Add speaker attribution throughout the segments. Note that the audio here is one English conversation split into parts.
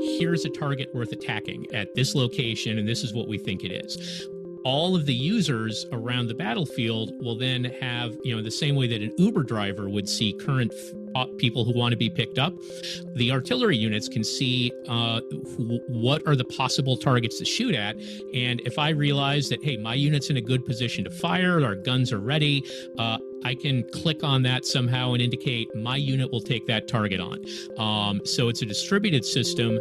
Speaker 1: here's a target worth attacking at this location, and this is what we think it is. All of the users around the battlefield will then have, the same way that an Uber driver would see current people who want to be picked up, the artillery units can see what are the possible targets to shoot at. And if I realize that, hey, my unit's in a good position to fire, our guns are ready, I can click on that somehow and indicate my unit will take that target on. So it's a distributed system.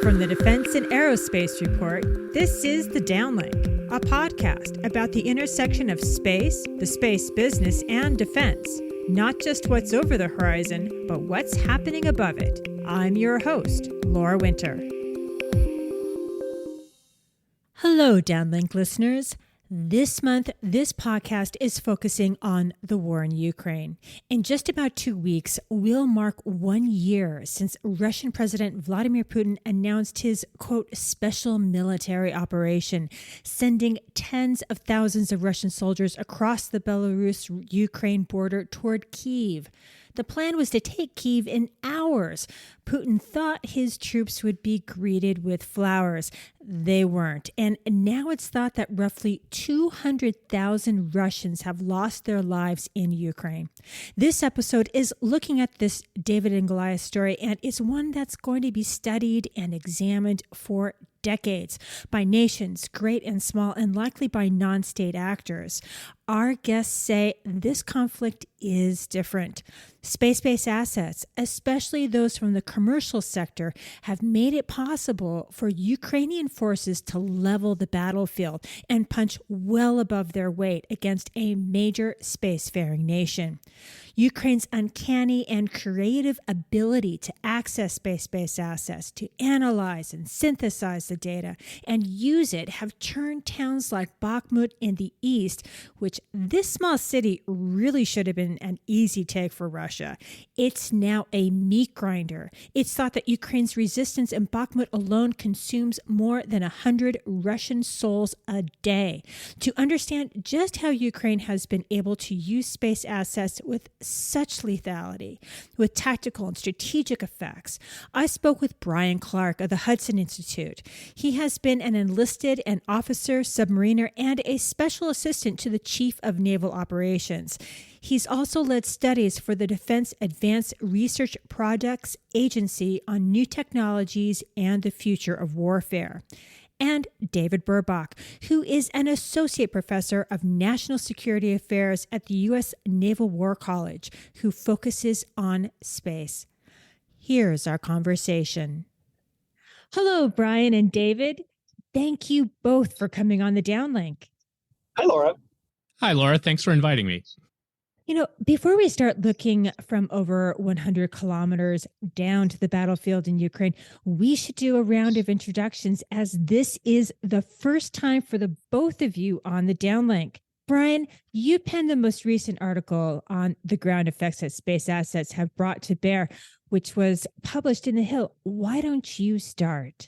Speaker 2: From the Defense and Aerospace Report, this is The Downlink, a podcast about the intersection of space, the space business, and defense. Not just what's over the horizon, but what's happening above it. I'm your host, Laura Winter. Hello, Downlink listeners. This month, this podcast is focusing on the war in Ukraine. In just about 2 weeks, we'll mark 1 year since Russian President Vladimir Putin announced his, quote, special military operation, sending tens of thousands of Russian soldiers across the Belarus-Ukraine border toward Kyiv. The plan was to take Kyiv in hours. Putin thought his troops would be greeted with flowers. They weren't. And now it's thought that roughly 200,000 Russians have lost their lives in Ukraine. This episode is looking at this David and Goliath story, and it's one that's going to be studied and examined for decades by nations, great and small, and likely by non-state actors. Our guests say this conflict is different. Space-based assets, especially those from the commercial sector, have made it possible for Ukrainian forces to level the battlefield and punch well above their weight against a major spacefaring nation. Ukraine's uncanny and creative ability to access space-based assets, to analyze and synthesize the data, and use it have turned towns like Bakhmut in the east, which this small city really should have been an easy take for Russia. It's now a meat grinder. It's thought that Ukraine's resistance in Bakhmut alone consumes more than 100 Russian souls a day. To understand just how Ukraine has been able to use space assets with such lethality, with tactical and strategic effects, I spoke with Bryan Clark of the Hudson Institute. He has been an enlisted, an officer, submariner, and a special assistant to the Chief of Naval Operations. He's also led studies for the Defense Advanced Research Projects Agency on new technologies and the future of warfare. And David Burbach, who is an associate professor of national security affairs at the US Naval War College, who focuses on space. Here's our conversation. Hello, Bryan and David. Thank you both for coming on the Downlink.
Speaker 3: Hi, Laura.
Speaker 1: Hi, Laura. Thanks for inviting me.
Speaker 2: Before we start looking from over 100 kilometers down to the battlefield in Ukraine, we should do a round of introductions, as this is the first time for the both of you on the Downlink. Bryan, you penned the most recent article on the ground effects that space assets have brought to bear, which was published in The Hill. Why don't you start?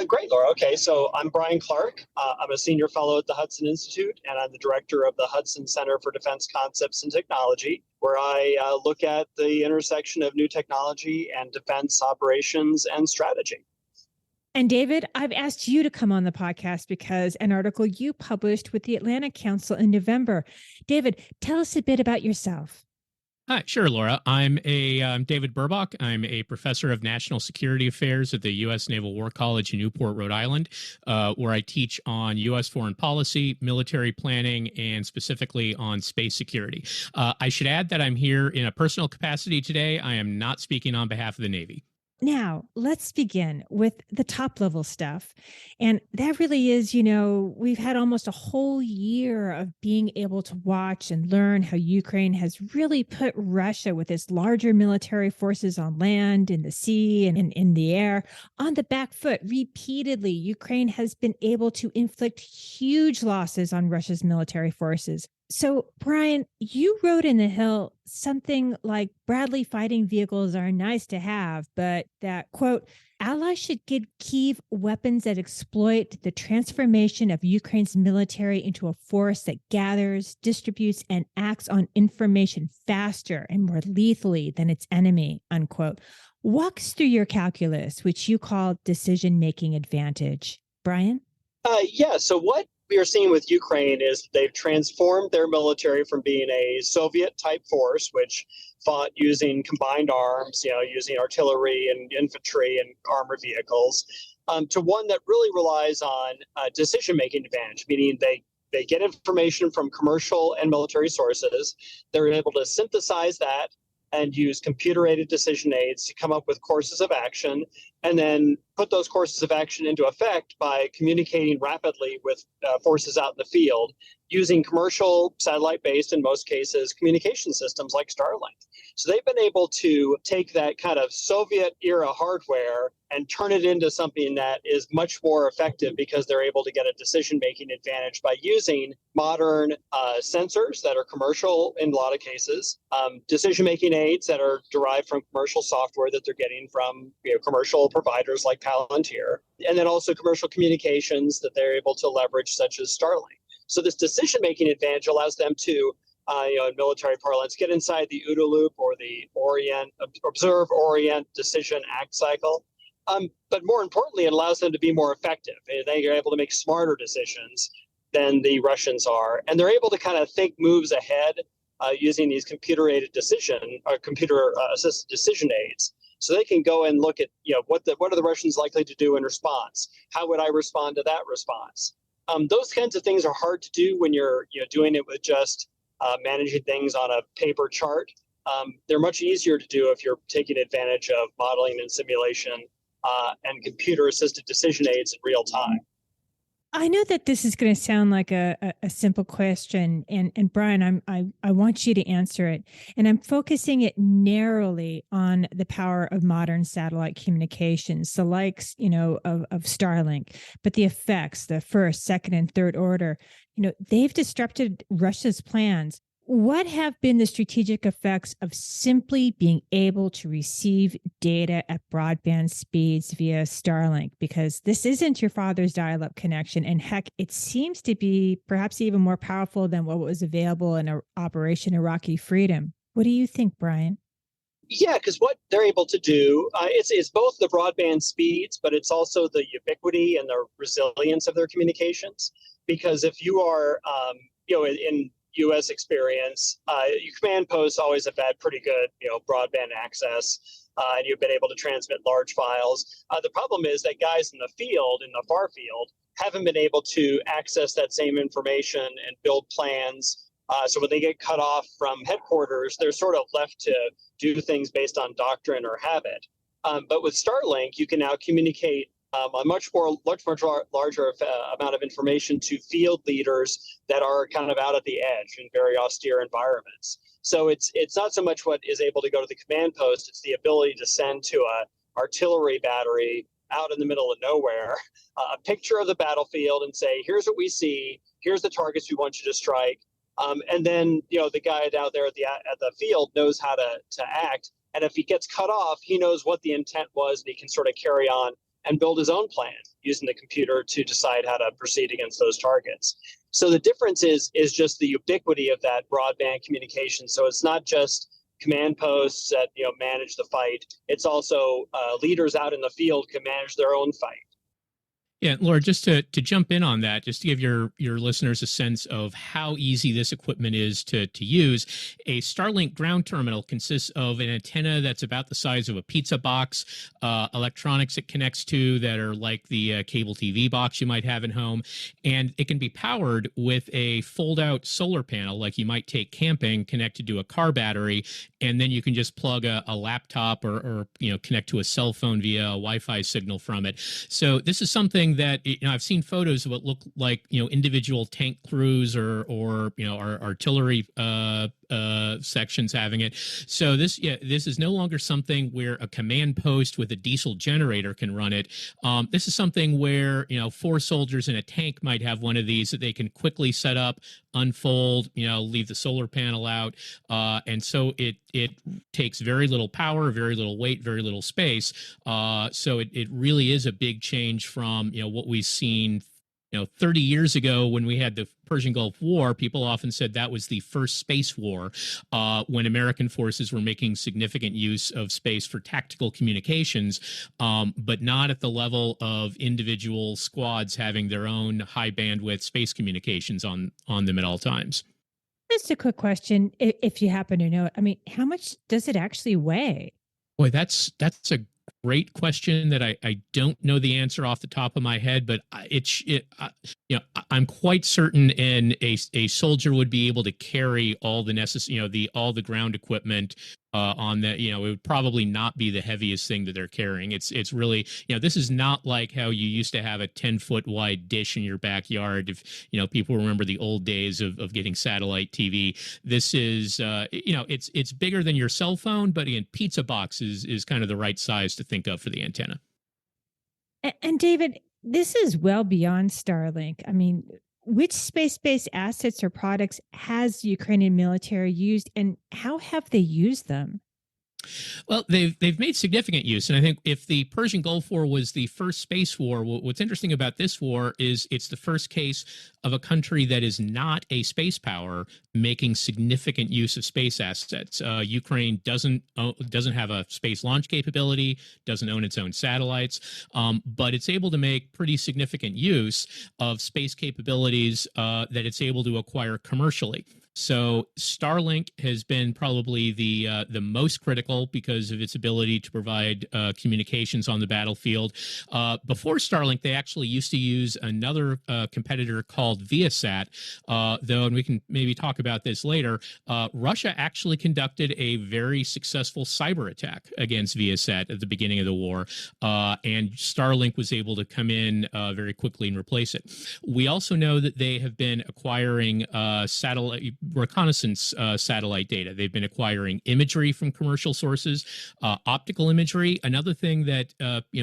Speaker 3: Great, Laura. Okay, so I'm Bryan Clark. I'm a senior fellow at the Hudson Institute, and I'm the director of the Hudson Center for Defense Concepts and Technology, where I look at the intersection of new technology and defense operations and strategy.
Speaker 2: And David, I've asked you to come on the podcast because an article you published with the Atlantic Council in November. David, tell us a bit about yourself.
Speaker 1: Hi, sure, Laura. I'm David Burbach. I'm a professor of national security affairs at the US Naval War College in Newport, Rhode Island, where I teach on U.S. foreign policy, military planning, and specifically on space security. I should add that I'm here in a personal capacity today. I am not speaking on behalf of the Navy.
Speaker 2: Now, let's begin with the top level stuff. And that really is, we've had almost a whole year of being able to watch and learn how Ukraine has really put Russia with its larger military forces on land, in the sea, and in the air on the back foot. Repeatedly, Ukraine has been able to inflict huge losses on Russia's military forces. So, Bryan, you wrote in The Hill something like Bradley fighting vehicles are nice to have, but that, quote, allies should give Kyiv weapons that exploit the transformation of Ukraine's military into a force that gathers, distributes, and acts on information faster and more lethally than its enemy, unquote. Walk us through your calculus, which you call decision-making advantage. Bryan?
Speaker 3: Yeah. So what we are seeing with Ukraine is that they've transformed their military from being a Soviet type force, which fought using combined arms, using artillery and infantry and armored vehicles, to one that really relies on decision making advantage, meaning they get information from commercial and military sources. They're able to synthesize that and use computer-aided decision aids to come up with courses of action, and then put those courses of action into effect by communicating rapidly with forces out in the field using commercial, satellite-based, in most cases, communication systems like Starlink. So they've been able to take that kind of Soviet-era hardware and turn it into something that is much more effective because they're able to get a decision-making advantage by using modern sensors that are commercial in a lot of cases, decision-making aids that are derived from commercial software that they're getting from commercial providers like Palantir, and then also commercial communications that they're able to leverage, such as Starlink. So this decision-making advantage allows them to, in military parlance, get inside the OODA loop, or the observe, orient, decision, act cycle. But more importantly, it allows them to be more effective. They are able to make smarter decisions than the Russians are, and they're able to kind of think moves ahead using these computer-aided computer-assisted decision aids. So they can go and look at, what are the Russians likely to do in response? How would I respond to that response? Those kinds of things are hard to do when you're doing it with just managing things on a paper chart. They're much easier to do if you're taking advantage of modeling and simulation and computer-assisted decision aids in real time.
Speaker 2: I know that this is going to sound like a simple question, and Bryan, I want you to answer it, and I'm focusing it narrowly on the power of modern satellite communications, the likes, of Starlink, but the effects, the first, second, and third order, they've disrupted Russia's plans. What have been the strategic effects of simply being able to receive data at broadband speeds via Starlink? Because this isn't your father's dial-up connection. And heck, it seems to be perhaps even more powerful than what was available in Operation Iraqi Freedom. What do you think, Bryan?
Speaker 3: Yeah, because what they're able to do, it's both the broadband speeds, but it's also the ubiquity and the resilience of their communications. Because if you are, in U.S. experience, your command posts always have had pretty good, broadband access, and you've been able to transmit large files. The problem is that guys in the field, in the far field, haven't been able to access that same information and build plans. So when they get cut off from headquarters, they're sort of left to do things based on doctrine or habit. But with Starlink, you can now communicate a much larger amount of information to field leaders that are kind of out at the edge in very austere environments. So it's not so much what is able to go to the command post, it's the ability to send to a artillery battery out in the middle of nowhere a picture of the battlefield and say, here's what we see, here's the targets we want you to strike. And then, the guy out there at the field knows how to act. And if he gets cut off, he knows what the intent was, and he can sort of carry on and build his own plan using the computer to decide how to proceed against those targets. So the difference is just the ubiquity of that broadband communication. So it's not just command posts that manage the fight. It's also leaders out in the field can manage their own fight.
Speaker 1: Yeah, Laura, just to jump in on that, just to give your listeners a sense of how easy this equipment is to use, a Starlink ground terminal consists of an antenna that's about the size of a pizza box, electronics it connects to that are like the cable TV box you might have at home, and it can be powered with a fold-out solar panel like you might take camping, connected to a car battery, and then you can just plug a laptop or connect to a cell phone via a Wi-Fi signal from it. So this is something that I've seen photos of what look like individual tank crews or artillery sections having it. So this is no longer something where a command post with a diesel generator can run it. This is something where 4 soldiers in a tank might have one of these that they can quickly set up, unfold, leave the solar panel out, and so it takes very little power, very little weight, very little space. So it really is a big change from what we've seen 30 years ago when we had the Persian Gulf War. People often said that was the first space war, when American forces were making significant use of space for tactical communications, but not at the level of individual squads having their own high bandwidth space communications on them at all times.
Speaker 2: Just a quick question, if you happen to know it. I mean, how much does it actually weigh?
Speaker 1: Boy, that's a great question that I don't know the answer off the top of my head, but I'm quite certain a soldier would be able to carry all the necessary, all the ground equipment on that. It would probably not be the heaviest thing that they're carrying. It's really, this is not like how you used to have a 10-foot wide dish in your backyard. If people remember the old days of getting satellite TV, this is it's bigger than your cell phone, but again, pizza box is kind of the right size to think of for the antenna.
Speaker 2: And David, this is well beyond Starlink. I mean, which space-based assets or products has the Ukrainian military used, and how have they used them?
Speaker 1: Well, they've made significant use, and I think if the Persian Gulf War was the first space war, what's interesting about this war is it's the first case of a country that is not a space power making significant use of space assets. Ukraine doesn't have a space launch capability, doesn't own its own satellites, but it's able to make pretty significant use of space capabilities that it's able to acquire commercially. So Starlink has been probably the most critical because of its ability to provide communications on the battlefield. Before Starlink, they actually used to use another competitor called Viasat, though, and we can maybe talk about this later. Russia actually conducted a very successful cyber attack against Viasat at the beginning of the war, and Starlink was able to come in very quickly and replace it. We also know that they have been acquiring satellite reconnaissance satellite data. They've been acquiring imagery from commercial sources, optical imagery. Another thing that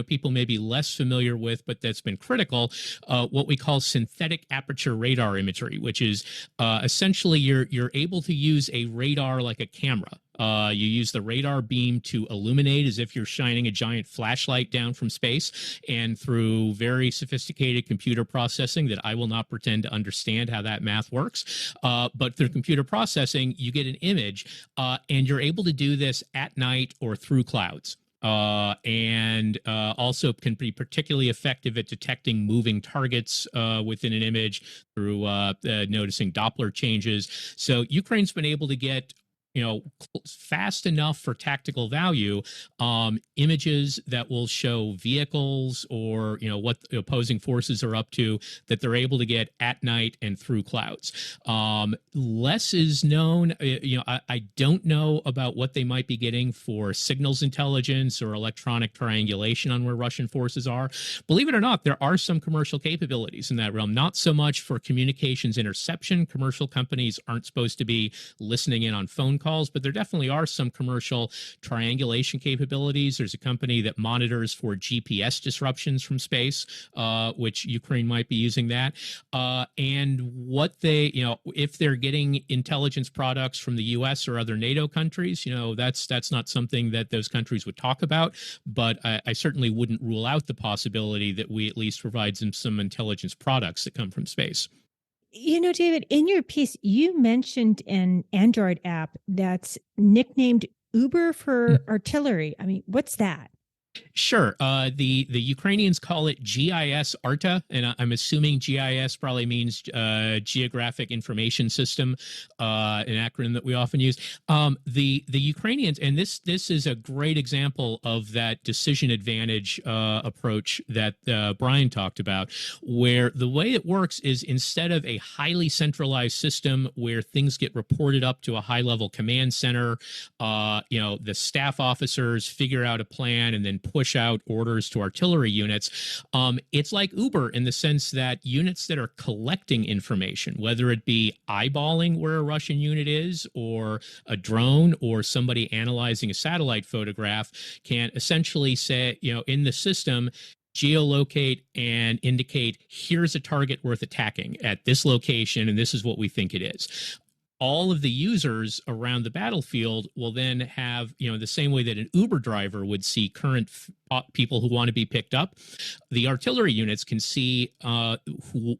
Speaker 1: people may be less familiar with, but that's been critical, what we call synthetic aperture radar imagery, which is essentially you're able to use a radar like a camera. You use the radar beam to illuminate as if you're shining a giant flashlight down from space, and through very sophisticated computer processing that I will not pretend to understand how that math works, but through computer processing, you get an image, and you're able to do this at night or through clouds. And also can be particularly effective at detecting moving targets within an image through noticing Doppler changes. So Ukraine's been able to get fast enough for tactical value, images that will show vehicles or, what the opposing forces are up to, that they're able to get at night and through clouds. Less is known. I don't know about what they might be getting for signals intelligence or electronic triangulation on where Russian forces are. Believe it or not, there are some commercial capabilities in that realm, not so much for communications interception. Commercial companies aren't supposed to be listening in on phone calls, but there definitely are some commercial triangulation capabilities. There's a company that monitors for GPS disruptions from space, which Ukraine might be using that. And what they, if they're getting intelligence products from the US or other NATO countries, that's not something that those countries would talk about, but I certainly wouldn't rule out the possibility that we at least provide them some intelligence products that come from space.
Speaker 2: David, in your piece, you mentioned an Android app that's nicknamed Uber for artillery. I mean, what's that?
Speaker 1: Sure. The Ukrainians call it GIS Arta, and I'm assuming GIS probably means Geographic Information System, an acronym that we often use. The Ukrainians, and this is a great example of that decision advantage approach that Bryan talked about, where the way it works is instead of a highly centralized system where things get reported up to a high-level command center, the staff officers figure out a plan and then push out orders to artillery units. It's like Uber in the sense that units that are collecting information, whether it be eyeballing where a Russian unit is, or a drone, or somebody analyzing a satellite photograph, can essentially say, in the system, geolocate and indicate, here's a target worth attacking at this location, and this is what we think it is. All of the users around the battlefield will then have, the same way that an Uber driver would see current people who want to be picked up, the artillery units can see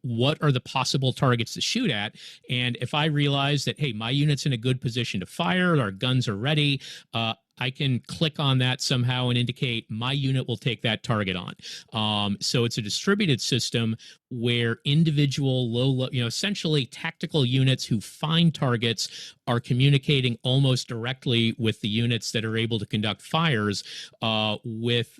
Speaker 1: what are the possible targets to shoot at. And if I realize that, hey, my unit's in a good position to fire, our guns are ready, I can click on that somehow and indicate my unit will take that target on. So it's a distributed system where individual low, essentially tactical units who find targets are communicating almost directly with the units that are able to conduct fires, with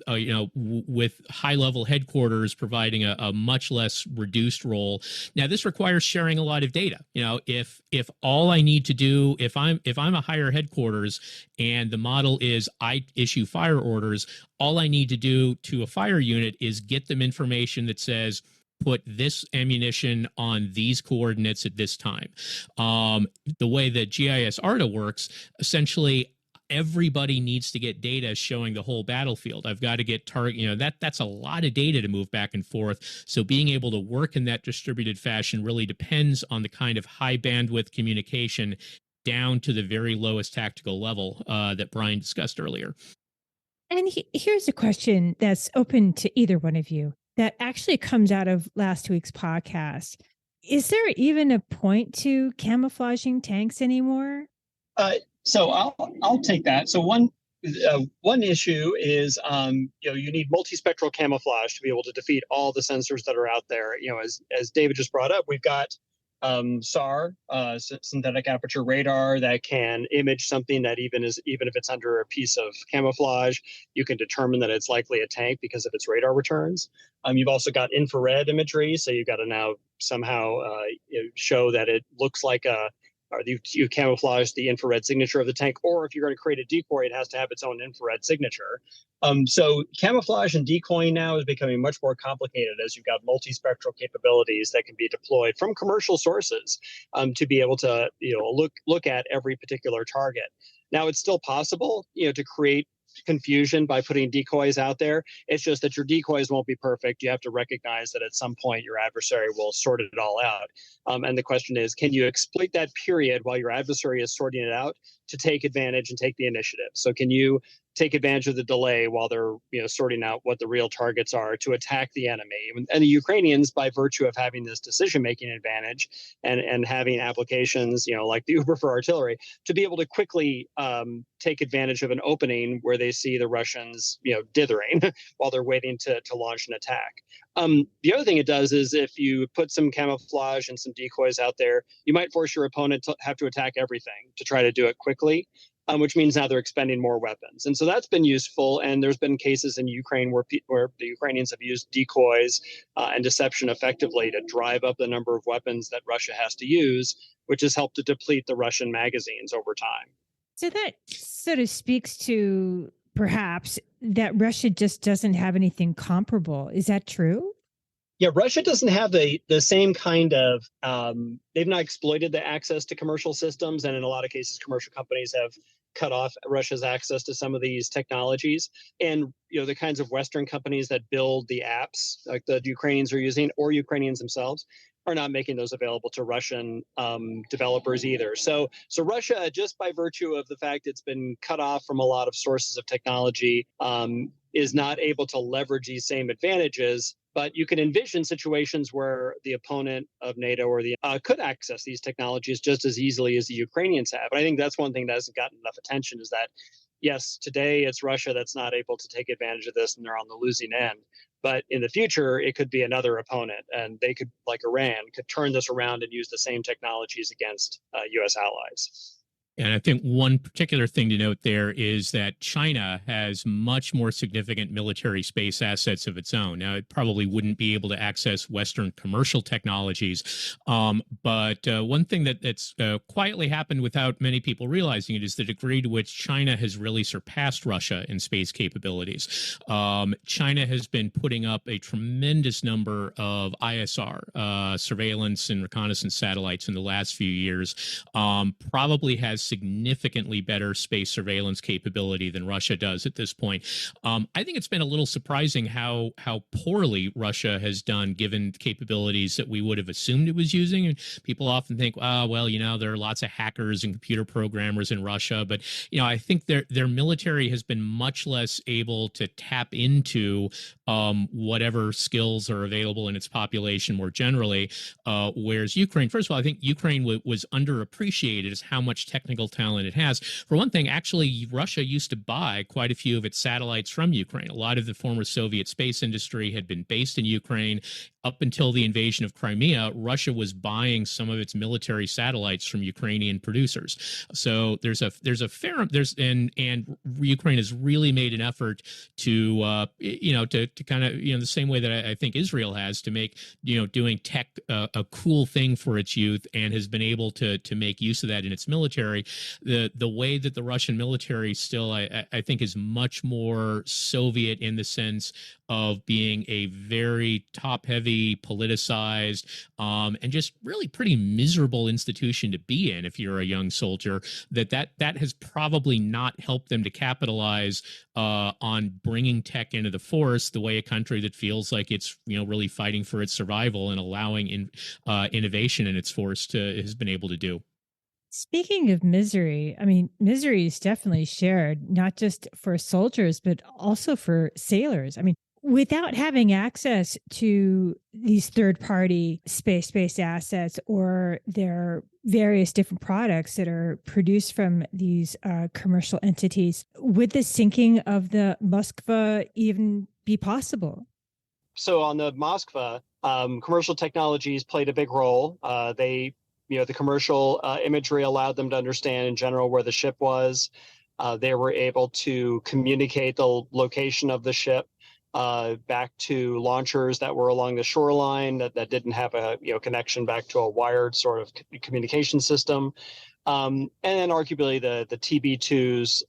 Speaker 1: high-level headquarters providing a much less reduced role. Now, this requires sharing a lot of data. If all I need to do, if I'm a higher headquarters and the model is I issue fire orders, all I need to do to a fire unit is get them information that says, put this ammunition on these coordinates at this time. The way that GIS ARTA works, essentially, everybody needs to get data showing the whole battlefield. I've got to get target, that's a lot of data to move back and forth. So being able to work in that distributed fashion really depends on the kind of high bandwidth communication down to the very lowest tactical level that Bryan discussed earlier.
Speaker 2: And here's a question that's open to either one of you that actually comes out of last week's podcast. Is there even a point to camouflaging tanks anymore?
Speaker 3: So I'll take that. So one issue is you need multispectral camouflage to be able to defeat all the sensors that are out there. As David just brought up, we've got SAR, synthetic aperture radar, that can image something that even if it's under a piece of camouflage, you can determine that it's likely a tank because of its radar returns. You've also got infrared imagery, so you've got to now somehow show that it looks like you camouflage the infrared signature of the tank, or if you're going to create a decoy, it has to have its own infrared signature. So camouflage and decoying now is becoming much more complicated as you've got multispectral capabilities that can be deployed from commercial sources to be able to look at every particular target. Now, it's still possible to create confusion by putting decoys out there. It's just that your decoys won't be perfect. You have to recognize that at some point your adversary will sort it all out. And the question is, can you exploit that period while your adversary is sorting it out to take advantage and take the initiative? So can you take advantage of the delay while they're sorting out what the real targets are to attack the enemy? And the Ukrainians, by virtue of having this decision-making advantage and having applications like the Uber for artillery, to be able to quickly take advantage of an opening where they see the Russians dithering while they're waiting to launch an attack. The other thing it does is if you put some camouflage and some decoys out there, you might force your opponent to have to attack everything to try to do it quickly. Which means now they're expending more weapons. And so that's been useful. And there's been cases in Ukraine where the Ukrainians have used decoys and deception effectively to drive up the number of weapons that Russia has to use, which has helped to deplete the Russian magazines over time.
Speaker 2: So that sort of speaks to perhaps that Russia just doesn't have anything comparable. Is that true?
Speaker 3: Yeah, Russia doesn't have the same kind of, they've not exploited the access to commercial systems. And in a lot of cases, commercial companies have cut off Russia's access to some of these technologies. And, the kinds of Western companies that build the apps like the Ukrainians are using, or Ukrainians themselves, are not making those available to Russian developers either. So Russia, just by virtue of the fact it's been cut off from a lot of sources of technology, is not able to leverage these same advantages. But you can envision situations where the opponent of NATO or could access these technologies just as easily as the Ukrainians have. And I think that's one thing that hasn't gotten enough attention, is that, yes, today it's Russia that's not able to take advantage of this and they're on the losing end. But in the future, it could be another opponent, and they could, like Iran, could turn this around and use the same technologies against U.S. allies.
Speaker 1: And I think one particular thing to note there is that China has much more significant military space assets of its own. Now, it probably wouldn't be able to access Western commercial technologies, but one thing that's quietly happened without many people realizing it is the degree to which China has really surpassed Russia in space capabilities. China has been putting up a tremendous number of ISR, surveillance and reconnaissance satellites in the last few years, probably has significantly better space surveillance capability than Russia does at this point. I think it's been a little surprising how poorly Russia has done given the capabilities that we would have assumed it was using. And people often think, well, there are lots of hackers and computer programmers in Russia, but I think their military has been much less able to tap into whatever skills are available in its population more generally. Whereas Ukraine, first of all, I think Ukraine was underappreciated as how much technical talent it has. For one thing, actually, Russia used to buy quite a few of its satellites from Ukraine. A lot of the former Soviet space industry had been based in Ukraine. Up until the invasion of Crimea, Russia was buying some of its military satellites from Ukrainian producers. So there's a fair and Ukraine has really made an effort to kind of the same way that I think Israel has to make doing tech a cool thing for its youth, and has been able to make use of that in its military. The way that the Russian military still I think is much more Soviet in the sense of being a very top-heavy, politicized, and just really pretty miserable institution to be in if you're a young soldier, that has probably not helped them to capitalize on bringing tech into the force the way a country that feels like it's really fighting for its survival and allowing innovation in its force has been able to do.
Speaker 2: Speaking of misery, I mean, misery is definitely shared, not just for soldiers, but also for sailors. I mean, without having access to these third-party space-based assets or their various different products that are produced from these commercial entities, would the sinking of the Moskva even be possible?
Speaker 3: So on the Moskva, commercial technologies played a big role. The commercial imagery allowed them to understand in general where the ship was. They were able to communicate the location of the ship back to launchers that were along the shoreline that didn't have a connection back to a wired sort of communication system. And then arguably the TB2s,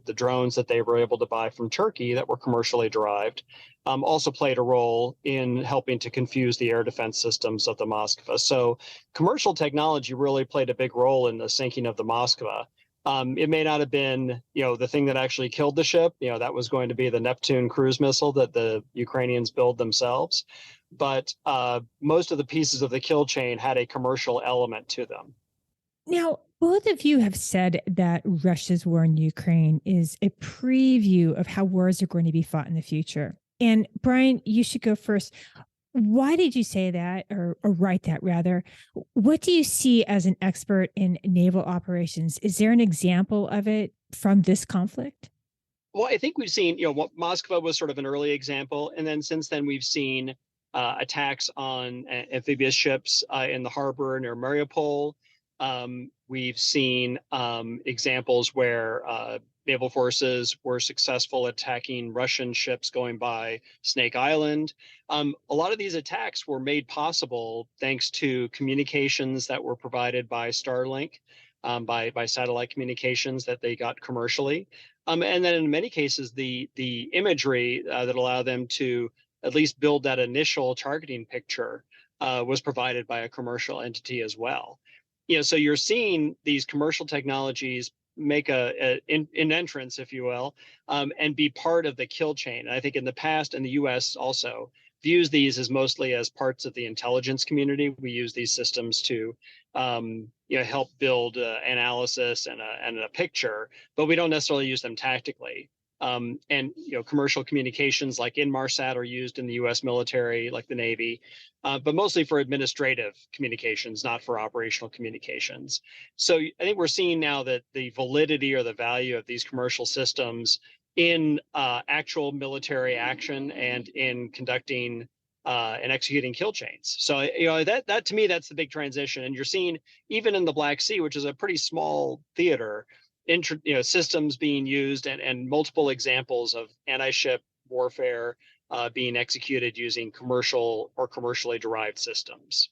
Speaker 3: the drones that they were able to buy from Turkey that were commercially derived, also played a role in helping to confuse the air defense systems of the Moskva. So commercial technology really played a big role in the sinking of the Moskva. It may not have been, the thing that actually killed the ship. That was going to be the Neptune cruise missile that the Ukrainians build themselves. But most of the pieces of the kill chain had a commercial element to them.
Speaker 2: Now, both of you have said that Russia's war in Ukraine is a preview of how wars are going to be fought in the future. And Bryan, you should go first. Why did you say that, or write that rather? What do you see as an expert in naval operations? Is there an example of it from this conflict?
Speaker 3: Well, I think we've seen, Moskva was sort of an early example. And then since then, we've seen attacks on amphibious ships in the harbor near Mariupol. We've seen examples where naval forces were successful attacking Russian ships going by Snake Island. A lot of these attacks were made possible thanks to communications that were provided by Starlink, by satellite communications that they got commercially. And then in many cases, the imagery that allowed them to at least build that initial targeting picture was provided by a commercial entity as well. So you're seeing these commercial technologies make an entrance, if you will, and be part of the kill chain. And I think in the past, and the U.S. also views these as mostly as parts of the intelligence community. We use these systems to, help build analysis and a picture, but we don't necessarily use them tactically. Commercial communications like Inmarsat are used in the U.S. military, like the Navy, but mostly for administrative communications, not for operational communications. So I think we're seeing now that the validity or the value of these commercial systems in actual military action and in conducting and executing kill chains. So that to me, that's the big transition. And you're seeing even in the Black Sea, which is a pretty small theater, systems being used and multiple examples of anti-ship warfare being executed using commercial or commercially derived systems.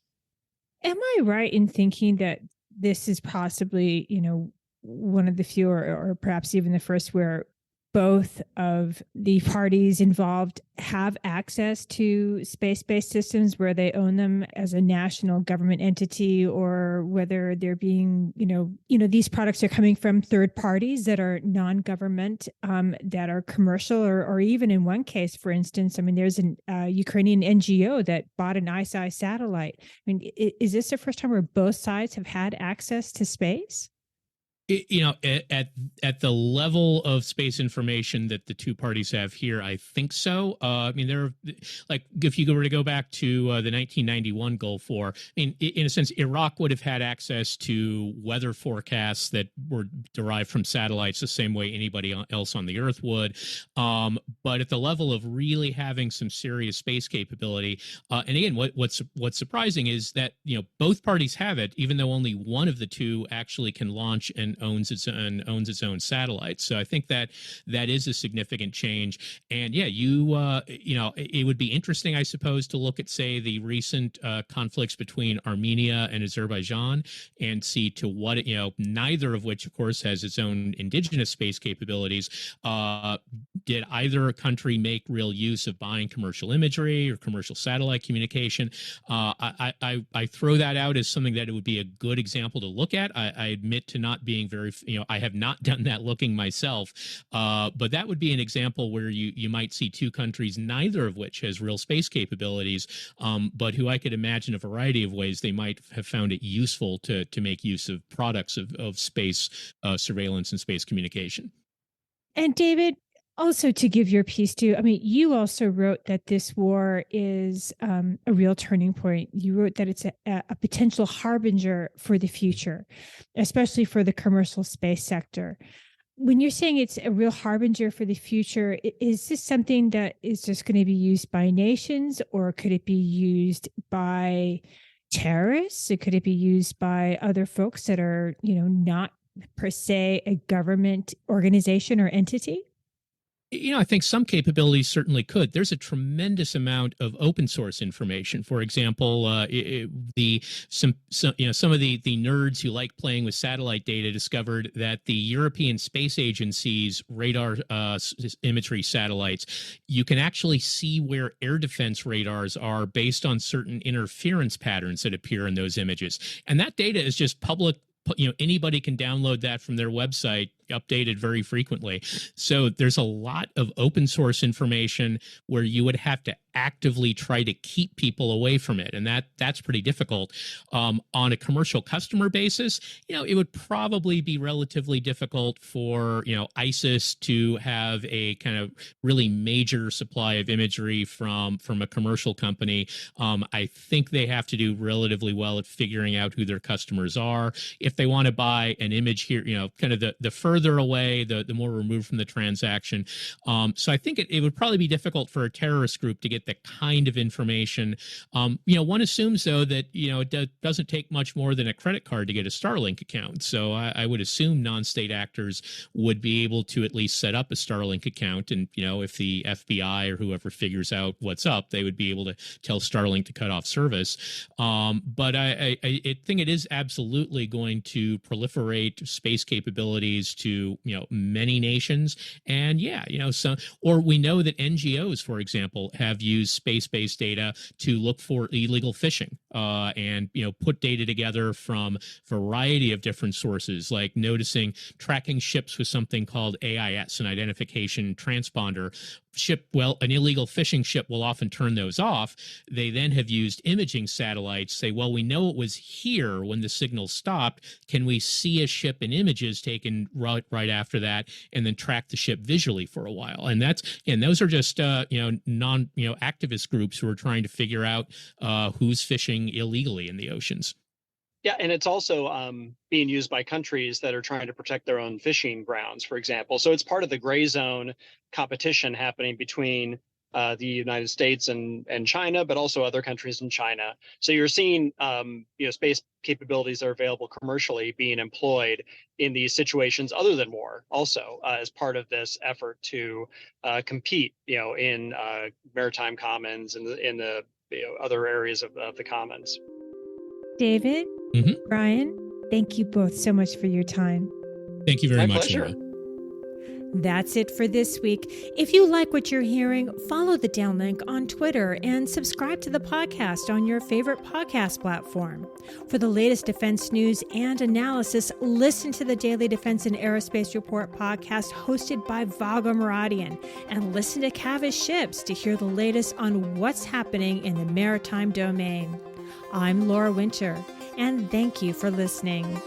Speaker 2: Am I right in thinking that this is possibly, one of the few or perhaps even the first where both of the parties involved have access to space-based systems where they own them as a national government entity, or whether they're being, these products are coming from third parties that are non-government, that are commercial, or even in one case, for instance, I mean, there's a Ukrainian NGO that bought an ISI satellite. I mean, is this the first time where both sides have had access to space?
Speaker 1: At the level of space information that the two parties have here, I think so. I mean, there, like, if you were to go back to the 1991 Gulf War, I mean, in a sense, Iraq would have had access to weather forecasts that were derived from satellites the same way anybody else on the Earth would. But at the level of really having some serious space capability, and again, what's surprising is that both parties have it, even though only one of the two actually can launch and owns its own satellites. So I think that is a significant change. And yeah, it would be interesting, I suppose, to look at, say, the recent conflicts between Armenia and Azerbaijan and see to what neither of which, of course, has its own indigenous space capabilities. Did either country make real use of buying commercial imagery or commercial satellite communication? I throw that out as something that it would be a good example to look at. I admit to not being very, I have not done that looking myself, but that would be an example where you might see two countries, neither of which has real space capabilities, but who I could imagine a variety of ways they might have found it useful to make use of products of space surveillance and space communication. And
Speaker 2: David, also to give your piece too, I mean, you also wrote that this war is a real turning point. You wrote that it's a potential harbinger for the future, especially for the commercial space sector. When you're saying it's a real harbinger for the future, is this something that is just going to be used by nations, or could it be used by terrorists? Could it be used by other folks that are, not per se a government organization or entity?
Speaker 1: I think some capabilities certainly could. There's a tremendous amount of open source information. For example, some of the nerds who like playing with satellite data discovered that the European Space Agency's radar imagery satellites, you can actually see where air defense radars are based on certain interference patterns that appear in those images. And that data is just public. Anybody can download that from their website, updated very frequently. So there's a lot of open source information where you would have to actively try to keep people away from it, and that's pretty difficult. On a commercial customer basis, it would probably be relatively difficult for ISIS to have a kind of really major supply of imagery from a commercial company. I think they have to do relatively well at figuring out who their customers are. If they want to buy an image here, kind of the further away, the more removed from the transaction. So I think it would probably be difficult for a terrorist group to get the kind of information. One assumes, though, that it doesn't take much more than a credit card to get a Starlink account. So I would assume non-state actors would be able to at least set up a Starlink account, and if the FBI or whoever figures out what's up, they would be able to tell Starlink to cut off service. But I think it is absolutely going to proliferate space capabilities to many nations. And or we know that NGOs, for example, have used space-based data to look for illegal fishing, and put data together from a variety of different sources, like tracking ships with something called AIS, an identification transponder ship. Well, an illegal fishing ship will often turn those off. They then have used imaging satellites, say, well, we know it was here when the signal stopped. Can we see a ship in images taken right after that, and then track the ship visually for a while? And those are just activist groups who are trying to figure out who's fishing illegally in the oceans.
Speaker 3: Yeah, and it's also being used by countries that are trying to protect their own fishing grounds, for example. So it's part of the gray zone competition happening between the United States and China, but also other countries in China. So you're seeing space capabilities that are available commercially being employed in these situations other than war, also as part of this effort to compete, in maritime commons and in the other areas of the commons.
Speaker 2: David, Bryan, thank you both so much for your time.
Speaker 1: Thank you very
Speaker 3: My
Speaker 1: much,
Speaker 3: pleasure.
Speaker 1: Laura.
Speaker 2: That's it for this week. If you like what you're hearing, follow the Downlink on Twitter and subscribe to the podcast on your favorite podcast platform. For the latest defense news and analysis, listen to the Daily Defense and Aerospace Report podcast hosted by Vago Muradian, and listen to Cavis Ships to hear the latest on what's happening in the maritime domain. I'm Laura Winter, and thank you for listening.